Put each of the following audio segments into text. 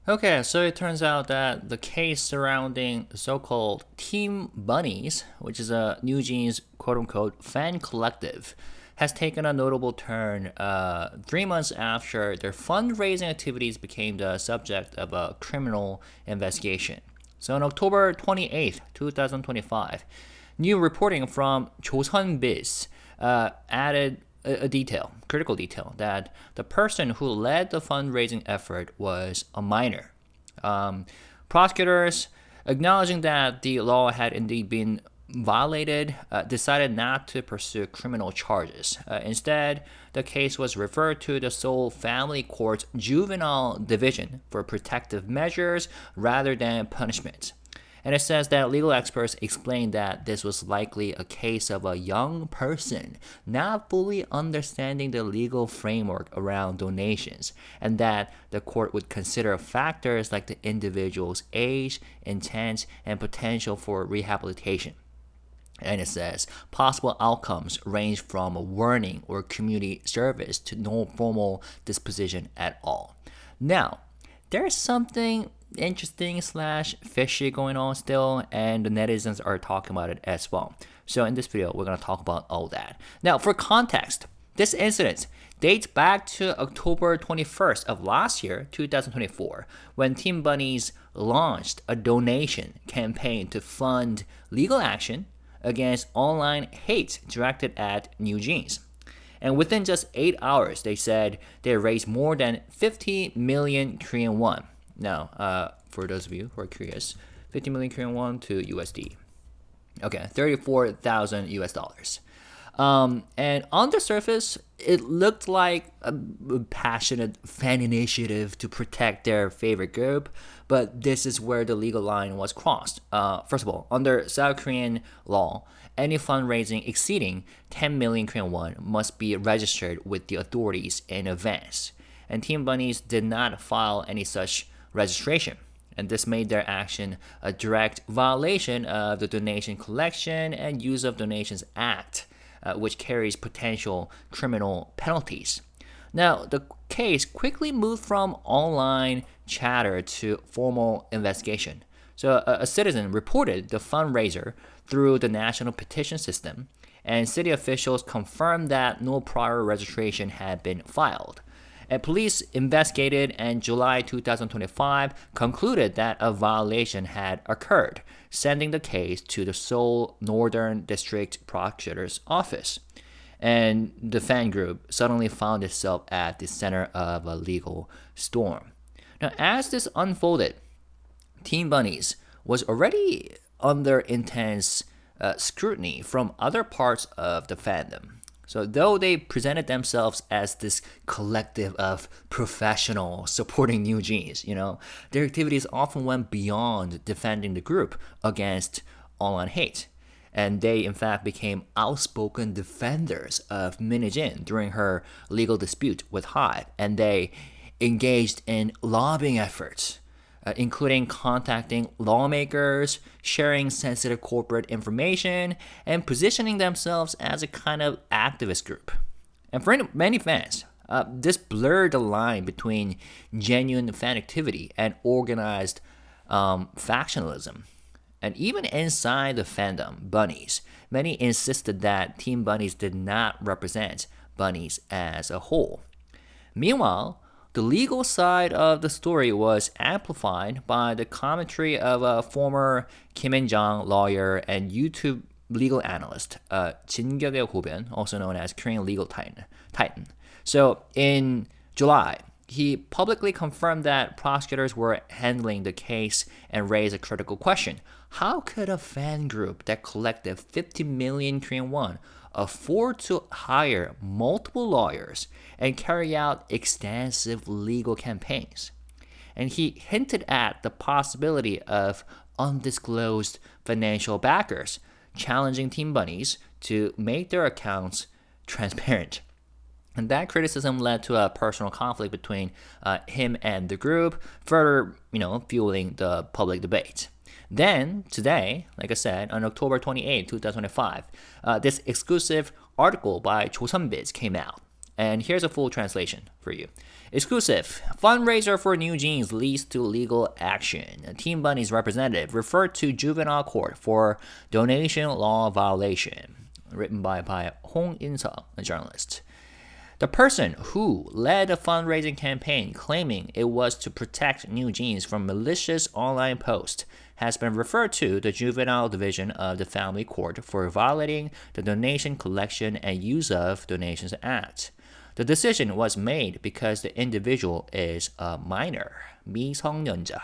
Okay, so it turns out that the case surrounding the so-called Team Bunnies, which is a NewJeans quote-unquote fan collective, has taken a notable turn 3 months after their fundraising activities became the subject of a criminal investigation. So on October 28th, 2025, new reporting from 조선비z added a detail, critical detail, that the person who led the fundraising effort was a minor. Prosecutors, acknowledging that the law had indeed been violated, decided not to pursue criminal charges. Instead, the case was referred to the Seoul Family Court's Juvenile Division for protective measures rather than punishment. And it says that legal experts explained that this was likely a case of a young person not fully understanding the legal framework around donations, and that the court would consider factors like the individual's age, intent, and potential for rehabilitation. And it says possible outcomes range from a warning or community service to no formal disposition at all. Now, there's something interesting slash fishy going on still, and the netizens are talking about it as well. So in this video, we're going to talk about all that. Now, for context, this incident dates back to October 21st of last year, 2024, when Team Bunnies launched a donation campaign to fund legal action against online hate directed at NewJeans. And within just 8 hours, they said they raised more than 50 million Korean won. Now, for those of you who are curious, 50 million Korean won to USD. Okay, 34,000 US dollars. And on the surface, it looked like a passionate fan initiative to protect their favorite group, but this is where the legal line was crossed. First of all, under South Korean law, any fundraising exceeding 10 million Korean won must be registered with the authorities in advance. And Team Bunnies did not file any such registration. And this made their action a direct violation of the Donation Collection and Use of Donations Act, which carries potential criminal penalties. Now, the case quickly moved from online chatter to formal investigation. So a citizen reported the fundraiser through the national petition system, and city officials confirmed that no prior registration had been filed. And police investigated, and July 2025 concluded that a violation had occurred, sending the case to the Seoul Northern District Prosecutor's Office. And the fan group suddenly found itself at the center of a legal storm. Now, as this unfolded, Team Bunnies was already under intense scrutiny from other parts of the fandom. So though they presented themselves as this collective of professionals supporting NewJeans, their activities often went beyond defending the group against online hate. And they, in fact, became outspoken defenders of Minijin during her legal dispute with HYBE. And they engaged in lobbying efforts, including contacting lawmakers, sharing sensitive corporate information, and positioning themselves as a kind of activist group. And for many fans, this blurred the line between genuine fan activity and organized factionalism. And even inside the fandom, Bunnies, many insisted that Team Bunnies did not represent Bunnies as a whole. Meanwhile, the legal side of the story was amplified by the commentary of a former Kim In-jang lawyer and YouTube legal analyst, 진격의 호변, also known as Korean legal titan. So in July, he publicly confirmed that prosecutors were handling the case and raised a critical question. How could a fan group that collected 50 million Korean won afford to hire multiple lawyers and carry out extensive legal campaigns? And he hinted at the possibility of undisclosed financial backers challenging Team Bunnies to make their accounts transparent. And that criticism led to a personal conflict between him and the group, further, fueling the public debate. Then, today, like I said, on October 28, 2025, this exclusive article by 조선비z came out. And here's a full translation for you. Exclusive. Fundraiser for NewJeans leads to legal action. Team Bunnies representative referred to juvenile court for donation law violation. Written by Hong In-seo, a journalist. The person who led the fundraising campaign claiming it was to protect NewJeans from malicious online posts has been referred to the juvenile division of the family court for violating the Donation Collection and Use of Donations Act. The decision was made because the individual is a minor, 미성년자.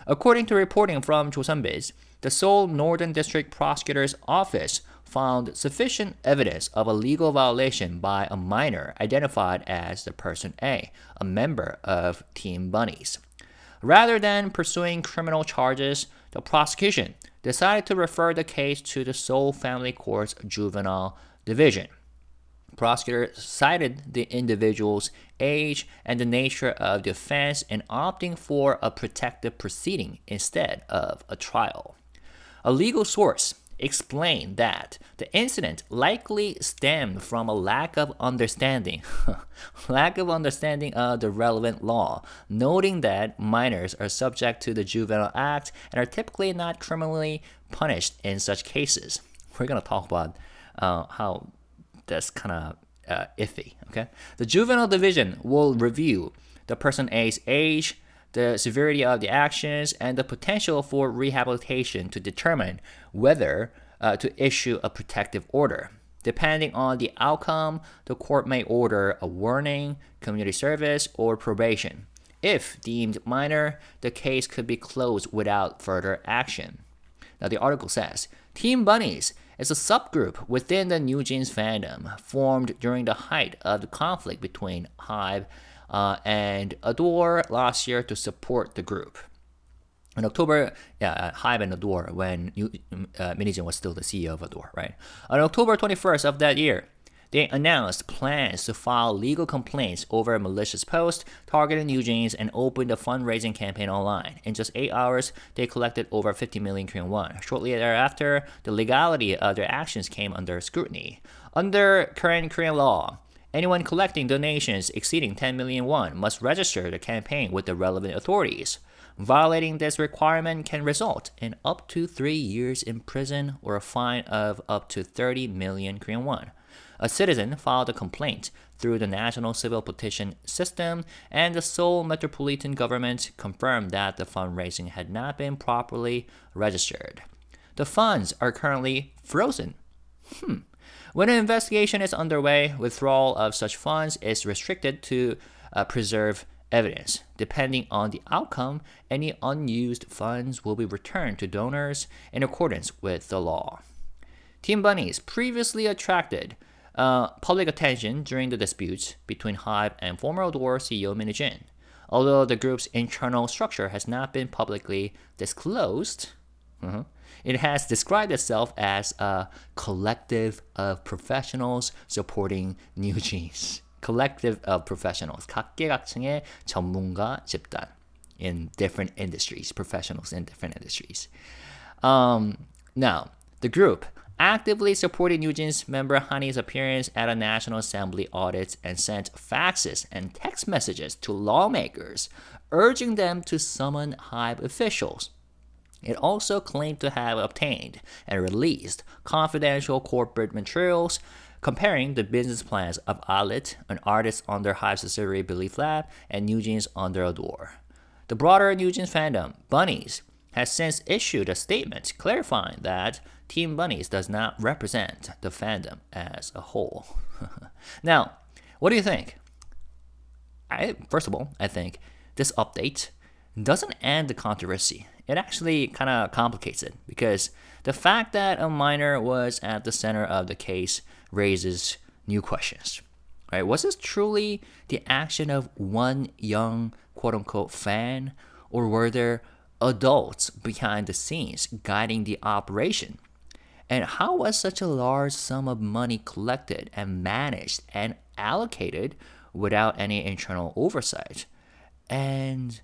According to reporting from Chosunbiz, the Seoul Northern District Prosecutor's Office found sufficient evidence of a legal violation by a minor identified as the person A, a member of Team Bunnies. Rather than pursuing criminal charges, the prosecution decided to refer the case to the Seoul Family Court's Juvenile Division. Prosecutor cited the individual's age and the nature of the offense in opting for a protective proceeding instead of a trial. A legal source explained that the incident likely stemmed from a lack of understanding of the relevant law, noting that minors are subject to the Juvenile Act and are typically not criminally punished in such cases. We're going to talk about how that's kind of iffy, okay? The Juvenile Division will review the person A's age, the severity of the actions, and the potential for rehabilitation to determine whether to issue a protective order. Depending on the outcome, the court may order a warning, community service, or probation. If deemed minor, the case could be closed without further action. Now, the article says, Team Bunnies is a subgroup within the NewJeans fandom formed during the height of the conflict between HYBE and ADOR last year to support the group. In October, HYBE and ADOR, when NewJeans was still the CEO of ADOR, right? On October 21st of that year, they announced plans to file legal complaints over malicious posts targeting NewJeans and opened a fundraising campaign online. In just 8 hours, they collected over 50 million Korean won. Shortly thereafter, the legality of their actions came under scrutiny. Under current Korean law, anyone collecting donations exceeding 10 million won must register the campaign with the relevant authorities. Violating this requirement can result in up to 3 years in prison or a fine of up to 30 million Korean won. A citizen filed a complaint through the National Civil Petition System, and the Seoul Metropolitan Government confirmed that the fundraising had not been properly registered. The funds are currently frozen. When an investigation is underway, withdrawal of such funds is restricted to preserve evidence. Depending on the outcome, any unused funds will be returned to donors in accordance with the law. Team Bunnies previously attracted public attention during the disputes between HYBE and former ADOR CEO Min-jin. Although the group's internal structure has not been publicly disclosed, it has described itself as a collective of professionals supporting NewJeans. Collective of professionals, 각계각층의 전문가 집단 in different industries, professionals in different industries. Now, the group actively supported NewJeans member Hani's appearance at a National Assembly audit and sent faxes and text messages to lawmakers, urging them to summon HYBE officials. It also claimed to have obtained and released confidential corporate materials comparing the business plans of Alit, an artist under HYBE subsidiary Belief Lab, and NewJeans under ADOR. The broader NewJeans fandom, Bunnies, has since issued a statement clarifying that Team Bunnies does not represent the fandom as a whole. Now, what do you think? First of all, I think this update doesn't end the controversy. It actually kind of complicates it because the fact that a minor was at the center of the case raises new questions. Right? Was this truly the action of one young quote-unquote fan, or were there adults behind the scenes guiding the operation? And how was such a large sum of money collected and managed and allocated without any internal oversight? And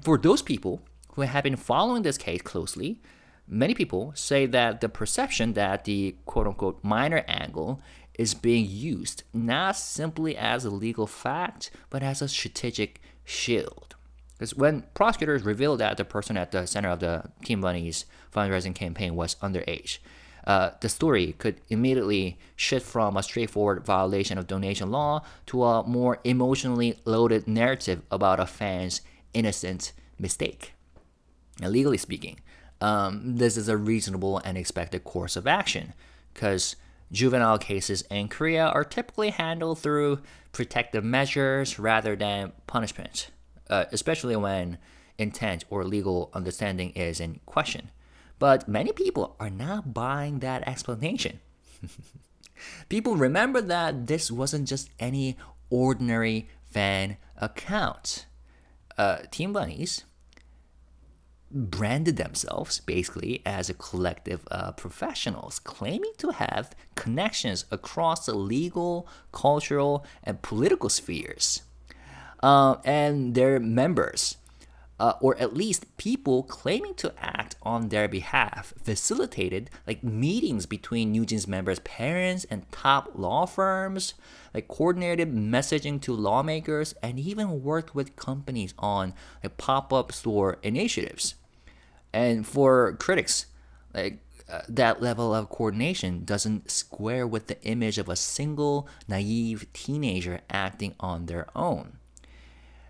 for those people who have been following this case closely, many people say that the perception that the quote-unquote minor angle is being used not simply as a legal fact, but as a strategic shield. Because when prosecutors revealed that the person at the center of the Team Bunnies fundraising campaign was underage, the story could immediately shift from a straightforward violation of donation law to a more emotionally loaded narrative about a fan's innocent mistake. And legally speaking, this is a reasonable and expected course of action because juvenile cases in Korea are typically handled through protective measures rather than punishment, especially when intent or legal understanding is in question. But many people are not buying that explanation. People remember that this wasn't just any ordinary fan account. Team Bunnies branded themselves basically as a collective of professionals claiming to have connections across the legal, cultural, and political spheres. And their members, or at least people claiming to act on their behalf, facilitated like meetings between NewJeans members' parents and top law firms, like coordinated messaging to lawmakers, and even worked with companies on like pop-up store initiatives. And for critics, that level of coordination doesn't square with the image of a single naive teenager acting on their own.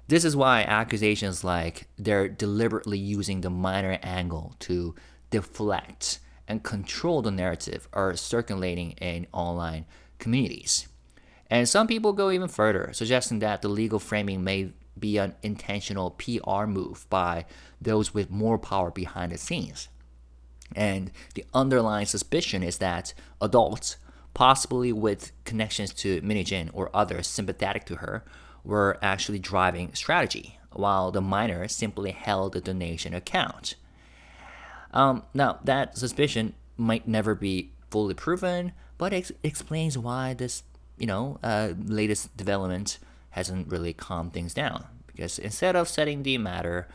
This is why accusations like they're deliberately using the minor angle to deflect and control the narrative are circulating in online communities. And some people go even further, suggesting that the legal framing may be an intentional PR move by those with more power behind the scenes. And the underlying suspicion is that adults, possibly with connections to Minijin or others sympathetic to her, were actually driving strategy, while the minor simply held the donation account. Now, that suspicion might never be fully proven, but it explains why this, latest development hasn't really calmed things down. Because instead of settling the matter,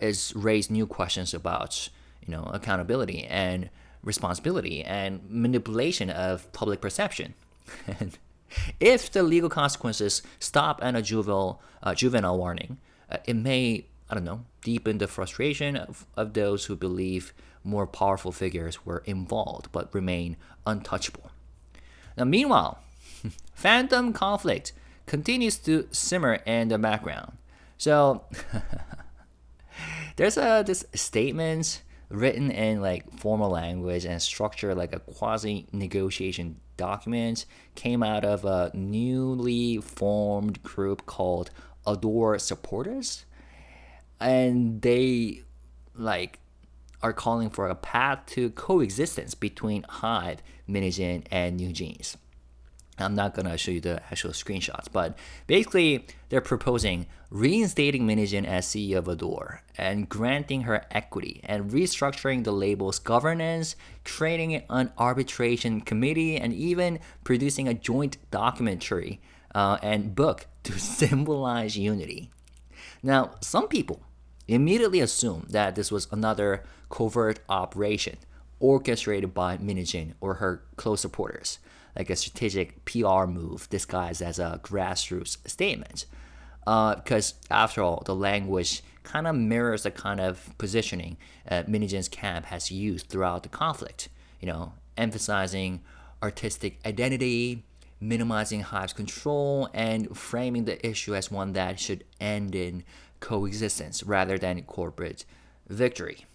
it's raised new questions about, accountability and responsibility and manipulation of public perception. And if the legal consequences stop at a juvenile warning, it may, deepen the frustration of those who believe more powerful figures were involved but remain untouchable. Now, meanwhile, Fandom conflict continues to simmer in the background. So, there's this statement written in like formal language and structured like a quasi-negotiation document came out of a newly formed group called ADOR supporters, and they are calling for a path to coexistence between HYBE, Minijin, and NewJeans. I'm not going to show you the actual screenshots, but basically they're proposing reinstating Minijin as CEO of ADOR and granting her equity and restructuring the label's governance, creating an arbitration committee, and even producing a joint documentary and book to symbolize unity. Now, some people immediately assume that this was another covert operation orchestrated by Minijin or her close supporters, like a strategic PR move disguised as a grassroots statement. Because after all, the language kind of mirrors the kind of positioning Minijin's camp has used throughout the conflict, emphasizing artistic identity, minimizing HYBE's control, and framing the issue as one that should end in coexistence rather than corporate victory.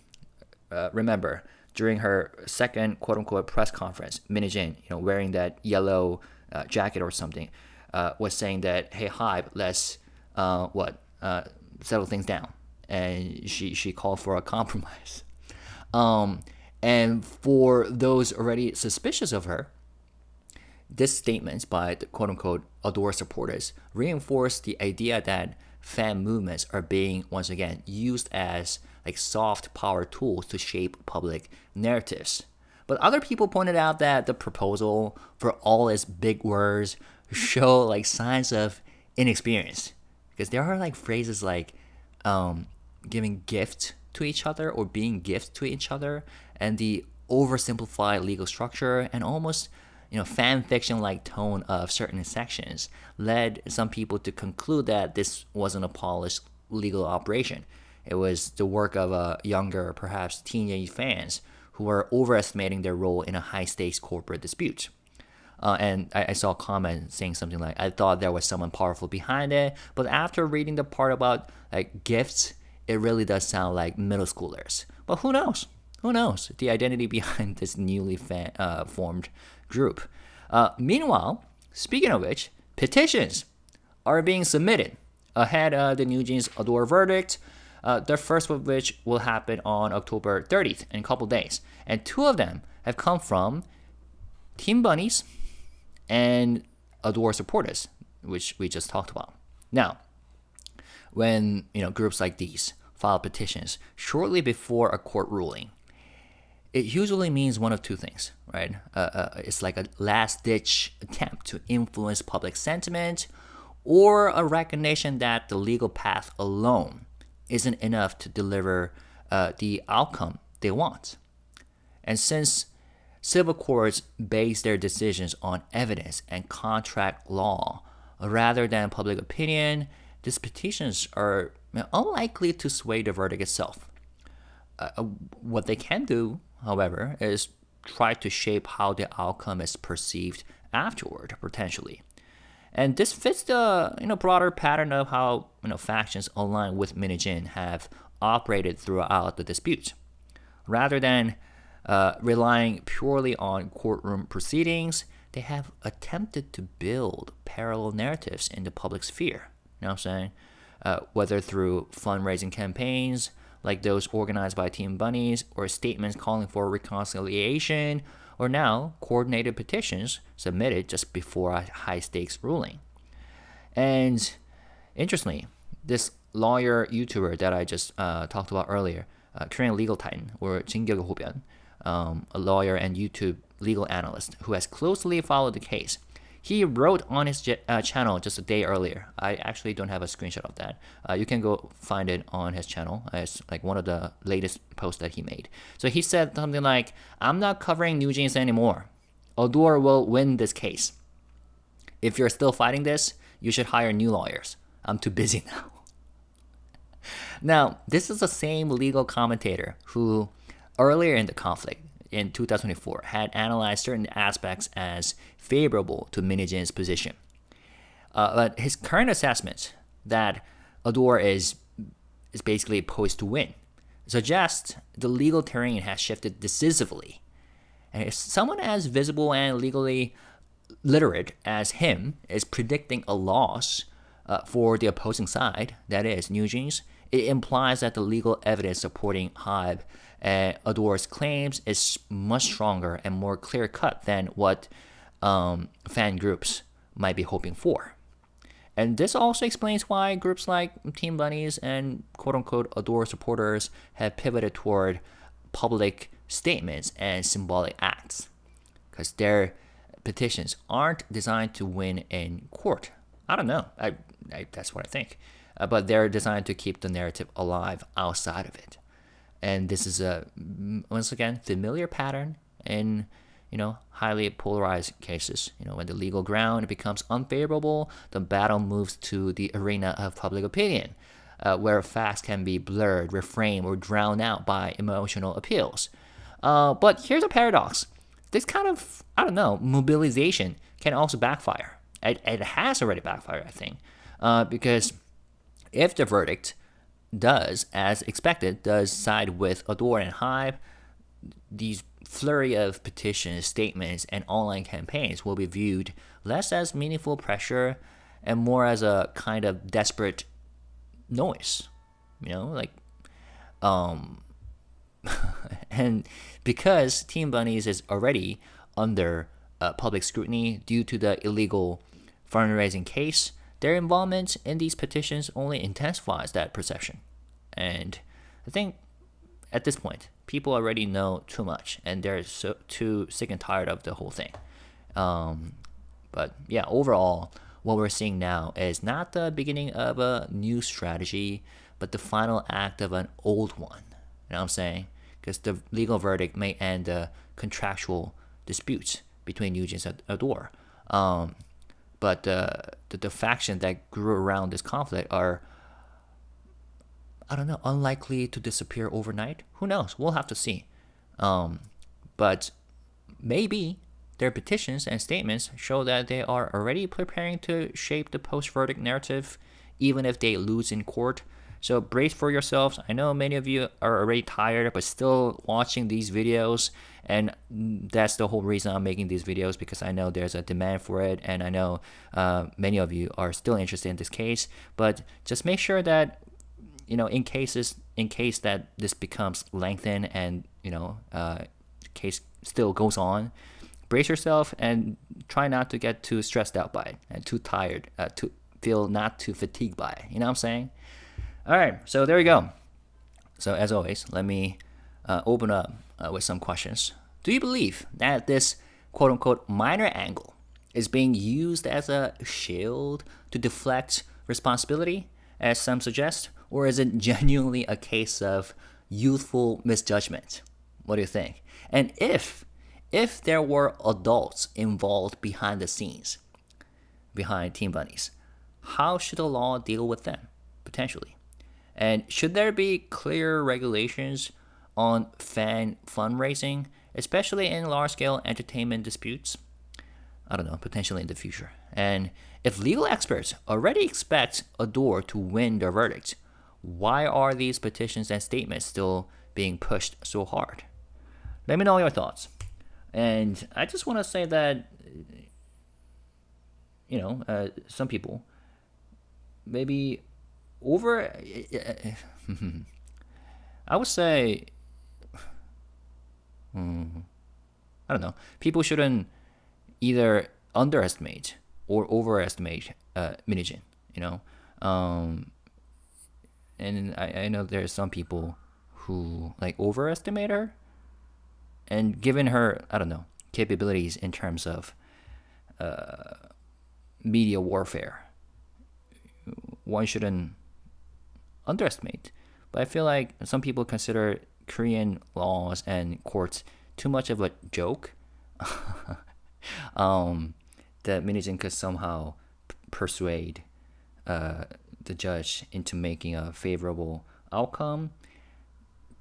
Remember, during her second quote-unquote press conference, Minijin, wearing that yellow jacket or something, was saying that, hey, HYBE, let's settle things down. And she called for a compromise. And for those already suspicious of her, this statement by the quote-unquote ADOR supporters reinforced the idea that fan movements are being, once again, used as soft power tools to shape public narratives. But other people pointed out that the proposal, for all its big words, show signs of inexperience. Because there are phrases like giving gift to each other or being gift to each other, and the oversimplified legal structure, and almost fan fiction-like tone of certain sections led some people to conclude that this wasn't a polished legal operation. It was the work of younger, perhaps teenage fans who were overestimating their role in a high-stakes corporate dispute. And I saw a comment saying something like, I thought there was someone powerful behind it, but after reading the part about like gifts, it really does sound like middle schoolers. But who knows? Who knows the identity behind this newly formed group? Meanwhile, speaking of which, petitions are being submitted ahead of the NewJeans ADOR verdict, the first of which will happen on October 30th in a couple days. And two of them have come from Team Bunnies and ADOR supporters, which we just talked about. Now, when groups like these file petitions shortly before a court ruling, it usually means one of two things, right? It's like a last-ditch attempt to influence public sentiment, or a recognition that the legal path alone isn't enough to deliver the outcome they want. And since civil courts base their decisions on evidence and contract law rather than public opinion, these petitions are unlikely to sway the verdict itself. What they can do, however, is try to shape how the outcome is perceived afterward, potentially. And this fits the broader pattern of how factions aligned with NewJeans have operated throughout the dispute. Rather than relying purely on courtroom proceedings, they have attempted to build parallel narratives in the public sphere. You know what I'm saying? Whether through fundraising campaigns like those organized by Team Bunnies, or statements calling for reconciliation, or now coordinated petitions submitted just before a high-stakes ruling. And interestingly, this lawyer YouTuber that I just talked about earlier, Korean legal titan, or 진격의 호변, a lawyer and YouTube legal analyst who has closely followed the case, he wrote on his channel just a day earlier. I actually don't have a screenshot of that. You can go find it on his channel. It's like one of the latest posts that he made. So he said something like, I'm not covering NewJeans anymore. ADOR will win this case. If you're still fighting this, you should hire new lawyers. I'm too busy now. Now, this is the same legal commentator who, earlier in the conflict, in 2024, had analyzed certain aspects as favorable to NewJeans' position. But his current assessment that ADOR is basically poised to win suggests the legal terrain has shifted decisively. And if someone as visible and legally literate as him is predicting a loss for the opposing side, that is, NewJeans, it implies that the legal evidence supporting HYBE ADOR's claims is much stronger and more clear-cut than what fan groups might be hoping for. And this also explains why groups like Team Bunnies and quote-unquote ADOR supporters have pivoted toward public statements and symbolic acts, because their petitions aren't designed to win in court. I don't know. That's what I think. But they're designed to keep the narrative alive outside of it. And this is a, once again, familiar pattern in, highly polarized cases. When the legal ground becomes unfavorable, the battle moves to the arena of public opinion, where facts can be blurred, reframed, or drowned out by emotional appeals. But here's a paradox. This kind of, mobilization can also backfire. It has already backfired, I think, because if the verdict does, as expected, side with ADOR and HYBE, these flurry of petitions, statements, and online campaigns will be viewed less as meaningful pressure and more as a kind of desperate noise, and because Team Bunnies is already under public scrutiny due to the illegal fundraising case, their involvement in these petitions only intensifies that perception. And I think at this point, people already know too much, and they're too sick and tired of the whole thing. But yeah, overall, what we're seeing now is not the beginning of a new strategy, but the final act of an old one. You know what I'm saying? Because the legal verdict may end a contractual dispute, between NewJeans and ADOR. But the faction that grew around this conflict are, I don't know, unlikely to disappear overnight. Who knows? We'll have to see. But maybe their petitions and statements show that they are already preparing to shape the post-verdict narrative, even if they lose in court. So brace for yourselves. I know many of you are already tired, but still watching these videos. And that's the whole reason I'm making these videos, because I know there's a demand for it. And I know many of you are still interested in this case. But just make sure that, in case that this becomes lengthened and, the case still goes on, brace yourself and try not to get too stressed out by it and too tired, to feel not too fatigued by it. You know what I'm saying? All right, so there you go. So as always, let me open up with some questions. Do you believe that this quote-unquote minor angle is being used as a shield to deflect responsibility, as some suggest, or is it genuinely a case of youthful misjudgment? What do you think? And if there were adults involved behind the scenes, behind Team Bunnies, how should the law deal with them, potentially? And should there be clear regulations on fan fundraising, especially in large-scale entertainment disputes? I don't know, potentially in the future. And if legal experts already expect ADOR to win their verdict, why are these petitions and statements still being pushed so hard? Let me know your thoughts. And I just want to say that, some people maybe I would say, I don't know, people shouldn't either underestimate or overestimate Minijin, and I know there's some people who overestimate her, and given her, I don't know, capabilities in terms of media warfare, one shouldn't underestimate. But I feel like some people consider Korean laws and courts too much of a joke. That Minijin could somehow persuade the judge into making a favorable outcome.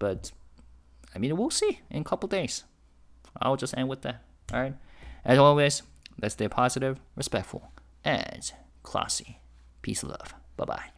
But we'll see in a couple days. I'll just end with that. All right. As always, let's stay positive, respectful, and classy. Peace and love. Bye-bye.